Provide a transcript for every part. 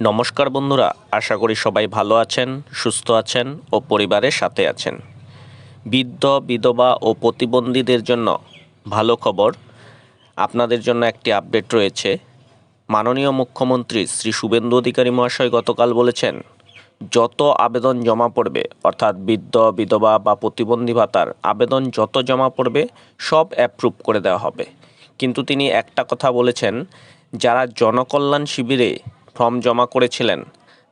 নমস্কার বন্ধুরা, আশা করি সবাই ভালো আছেন, সুস্থ আছেন ও পরিবারের সাথে আছেন। বৃদ্ধ, বিধবা ও প্রতিবন্ধীদের জন্য ভালো খবর। আপনাদের জন্য একটি আপডেট রয়েছে। মাননীয় মুখ্যমন্ত্রী শ্রী শুভেন্দু অধিকারী মহাশয় গতকাল বলেছেন, যত আবেদন জমা পড়বে, অর্থাৎ বৃদ্ধ, বিধবা বা প্রতিবন্ধী ভাতার আবেদন যত জমা পড়বে সব অ্যাপ্রুভ করে দেওয়া হবে। কিন্তু তিনি একটা কথা বলেছেন, যারা জনকল্যাণ শিবিরে ফর্ম জমা করেছিলেন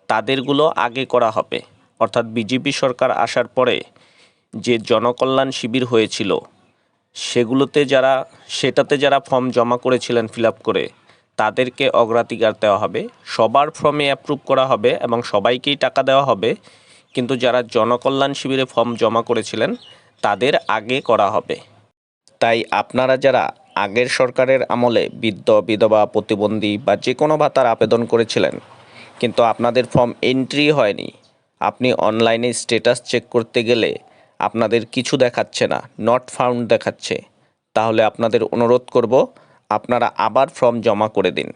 তাদেরগুলো আগে করা হবে। অর্থাৎ বিজেপি সরকার আসার পরে যে জনকল্যাণ শিবির হয়েছিল সেটাতে যারা ফর্ম জমা করেছিলেন ফিল আপ করে, তাদেরকে অগ্রাধিকার দেওয়া হবে। সবার ফর্মে অ্যাপ্রুভ করা হবে এবং সবাইকেই টাকা দেওয়া হবে, কিন্তু যারা জনকল্যাণ শিবিরে ফর্ম জমা করেছিলেন তাদের আগে করা হবে। তাই আপনারা যারা আগের সরকারের আমলে বৃদ্ধ, বিধবা, প্রতিবন্ধী বা যে কোনো ভাতার আবেদন করেছিলেন কিন্তু আপনাদের ফর্ম এন্ট্রি হয়নি, আপনি অনলাইনে স্ট্যাটাস চেক করতে গেলে আপনাদের কিছু দেখাচ্ছে না, নট ফাউন্ড দেখাচ্ছে, তাহলে আপনাদের অনুরোধ করব আপনারা আবার ফর্ম জমা করে দিন।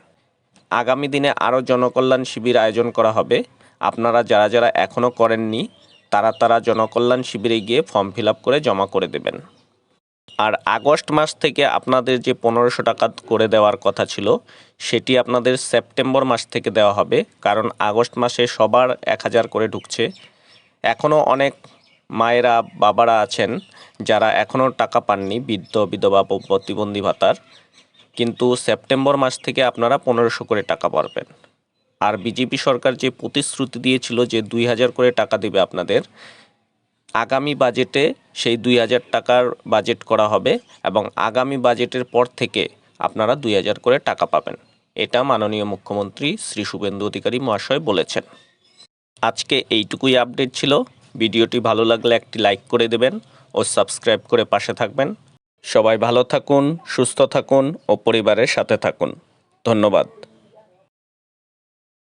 আগামী দিনে আরও জনকল্যাণ শিবির আয়োজন করা হবে। আপনারা যারা যারা এখনও করেননি তারা জনকল্যাণ শিবিরে গিয়ে ফর্ম ফিল আপ করে জমা করে দেবেন। আর আগস্ট মাস থেকে আপনাদের যে 1500 টাকা করে দেওয়ার কথা ছিল সেটি আপনাদের সেপ্টেম্বর মাস থেকে দেওয়া হবে, কারণ আগস্ট মাসে সবার 1000 করে ঢুকছে। এখনও অনেক মায়েরা, বাবারা আছেন যারা এখনও টাকা পাননি বৃদ্ধ, বিধবা, প্রতিবন্ধী ভাতার, কিন্তু সেপ্টেম্বর মাস থেকে আপনারা 1500 করে টাকা পাবেন। আর বিজেপি সরকার যে প্রতিশ্রুতি দিয়েছিল যে 2000 করে টাকা দেবে আপনাদের, আগামী বাজেটে সেই 2000 টাকার বাজেট করা হবে এবং আগামী বাজেটের পর থেকে আপনারা 2000 করে টাকা পাবেন। এটা মাননীয় মুখ্যমন্ত্রী শ্রী শুভেন্দু অধিকারী মহাশয় বলেছেন। আজকে এইটুকুই আপডেট ছিল। ভিডিওটি ভালো লাগলে একটি লাইক করে দেবেন ও সাবস্ক্রাইব করে পাশে থাকবেন। সবাই ভালো থাকুন, সুস্থ থাকুন ও পরিবারের সাথে থাকুন। ধন্যবাদ।